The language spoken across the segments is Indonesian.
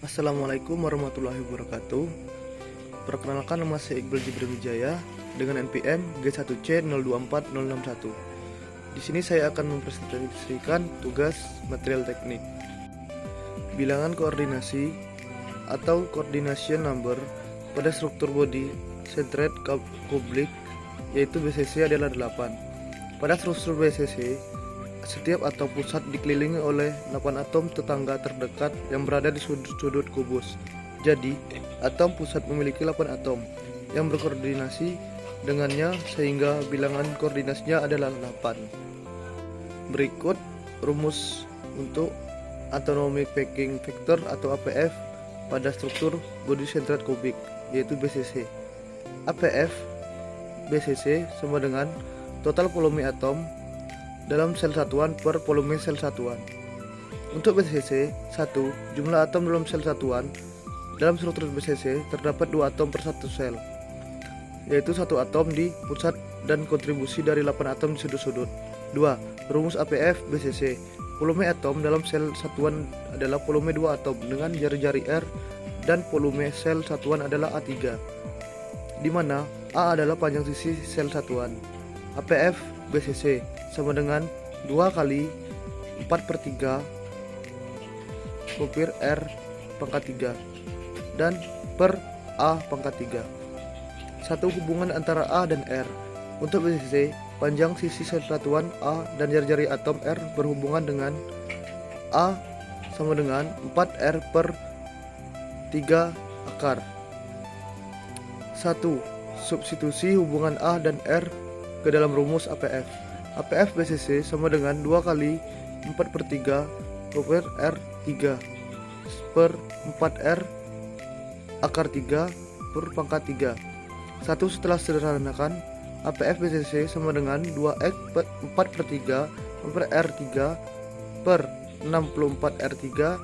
Assalamualaikum warahmatullahi wabarakatuh. Perkenalkan, nama saya Iqbal Jibril Wijaya dengan NPM G1C024061. Di sini saya akan mempresentasikan tugas material teknik. Bilangan koordinasi atau coordination number pada struktur body centered kublik yaitu BCC adalah 8. Pada struktur BCC, setiap atom pusat dikelilingi oleh 8 atom tetangga terdekat yang berada di sudut-sudut kubus. Jadi, atom pusat memiliki 8 atom yang berkoordinasi dengannya sehingga bilangan koordinasinya adalah 8. Berikut rumus untuk atomic packing factor atau APF pada struktur body centered kubik yaitu BCC. APF BCC sama dengan total volume atom dalam sel satuan per volume sel satuan. Untuk BCC 1, jumlah atom dalam sel satuan. Dalam struktur BCC terdapat 2 atom per satu sel, yaitu 1 atom di pusat dan kontribusi dari 8 atom di sudut-sudut. 2. Rumus APF BCC. Volume atom dalam sel satuan adalah volume 2 atom dengan jari-jari R dan volume sel satuan adalah A3, di mana A adalah panjang sisi sel satuan. APF BCC sama dengan 2 kali 4/3 kupir R pangkat 3 dan per A pangkat 3. Satu hubungan antara A dan R. Untuk BCC, panjang sisi sel satuan A dan jari-jari atom R berhubungan dengan A sama dengan 4R per 3 akar. 1. Substitusi hubungan A dan R ke dalam rumus APF. APF BCC sama dengan 2 kali 4/3 kupir R3 per 4R akar 3 per pangkat 3. 1. Setelah sederhanakan, APF BCC sama dengan 2X 4/3 kupir R3 per 64R3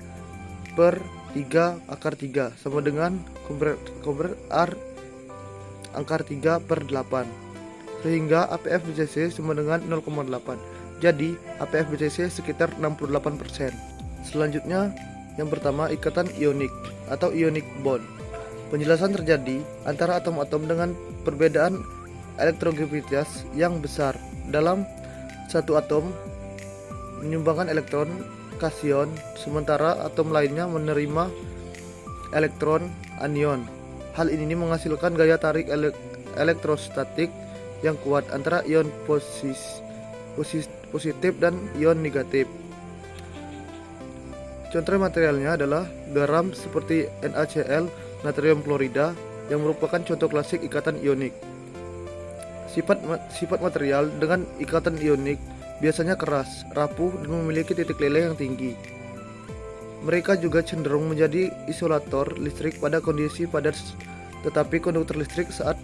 per 3 akar 3 sama dengan kupir R akar 3 per 8. Sehingga APF BCC sama dengan 0,8. Jadi APF BCC sekitar 68%. Selanjutnya, yang pertama, ikatan ionik atau ionic bond. Penjelasan terjadi antara atom-atom dengan perbedaan elektronegativitas yang besar. Dalam satu atom menyumbangkan elektron kation, sementara atom lainnya menerima elektron anion. Hal ini menghasilkan gaya tarik elektrostatik yang kuat antara ion positif dan ion negatif. Contoh materialnya adalah garam seperti NaCl, natrium klorida, yang merupakan contoh klasik ikatan ionik. Sifat material dengan ikatan ionik biasanya keras, rapuh, dan memiliki titik leleh yang tinggi. Mereka juga cenderung menjadi isolator listrik pada kondisi padat, tetapi konduktor listrik saat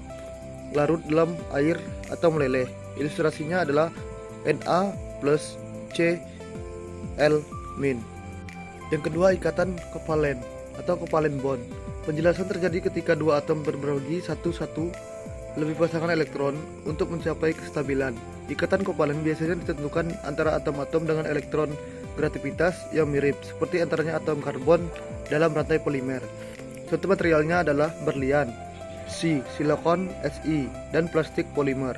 larut dalam air atau meleleh. Ilustrasinya adalah Na plus Cl-. Yang kedua, ikatan kovalen atau kovalen bond. Penjelasan terjadi ketika dua atom berbagi satu lebih pasangan elektron untuk mencapai kestabilan. Ikatan kovalen biasanya ditentukan antara atom-atom dengan elektron negativitas yang mirip, seperti antaranya atom karbon dalam rantai polimer. Contoh materialnya adalah berlian, silikon, Si, dan plastik polimer.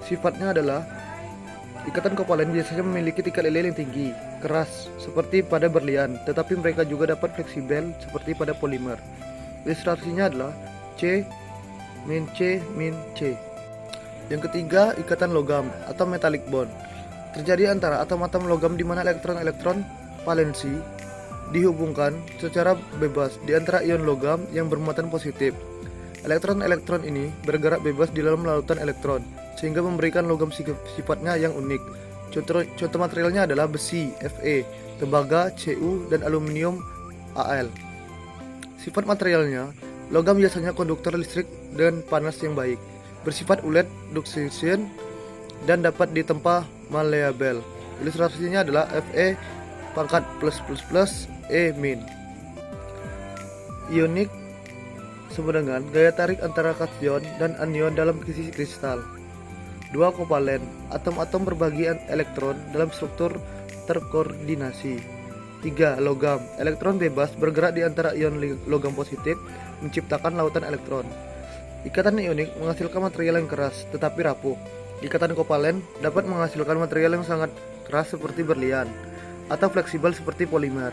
Sifatnya adalah ikatan kovalen biasanya memiliki tingkat leleh yang tinggi, keras seperti pada berlian, tetapi mereka juga dapat fleksibel seperti pada polimer. Ilustrasinya adalah C-C. Yang ketiga, ikatan logam atau metallic bond. Terjadi antara atom-atom logam di mana elektron-elektron valensi dihubungkan secara bebas di antara ion logam yang bermuatan positif. Elektron-elektron ini bergerak bebas di dalam lautan elektron, sehingga memberikan logam sifatnya yang unik. Contoh materialnya adalah besi, Fe, tembaga, Cu, dan aluminium, Al. Sifat materialnya, logam biasanya konduktor listrik dengan panas yang baik, bersifat ulet, ductilation, dan dapat ditempa malleable. Ilustrasinya adalah Fe pangkat +++, E-. Ionik sama dengan gaya tarik antara kation dan anion dalam sisi kristal. 2. Kovalen. Atom-atom berbagi elektron dalam struktur terkoordinasi. 3. Logam. Elektron bebas bergerak di antara ion logam positif, menciptakan lautan elektron. Ikatan ionik menghasilkan material yang keras tetapi rapuh. Ikatan kovalen dapat menghasilkan material yang sangat keras seperti berlian atau fleksibel seperti polimer.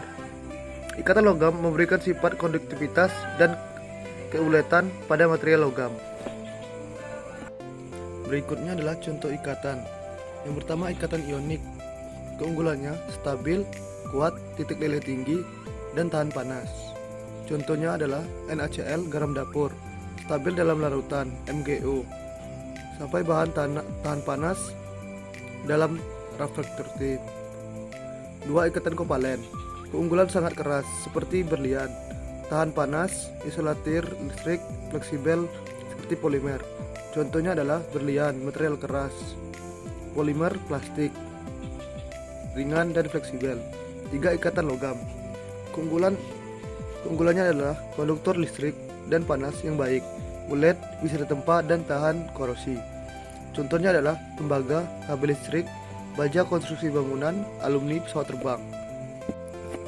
Ikatan logam memberikan sifat konduktivitas dan keuletan pada material logam. Berikutnya adalah contoh ikatan. Yang pertama, ikatan ionik. Keunggulannya stabil, kuat, titik leleh tinggi, dan tahan panas. Contohnya adalah NaCl garam dapur, stabil dalam larutan MgO, sampai bahan tahan panas dalam refraktif. 2. Ikatan kovalen. Keunggulan sangat keras seperti berlian, tahan panas, isolatir listrik, fleksibel seperti polimer. Contohnya adalah berlian, material keras, polimer, plastik, ringan dan fleksibel. 3. Ikatan logam. Keunggulannya adalah konduktor listrik dan panas yang baik, ulet, bisa ditempa dan tahan korosi. Contohnya adalah tembaga, kabel listrik, baja konstruksi bangunan, alumni pesawat terbang.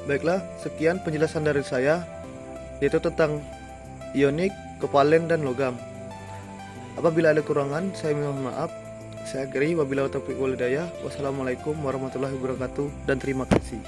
Baiklah, sekian penjelasan dari saya, yaitu tentang ionik, kovalen, dan logam. Apabila ada kurangan, saya mohon maaf. Saya akhiri, wabillahi taufiq wal hidayah. Wassalamualaikum warahmatullahi wabarakatuh, dan terima kasih.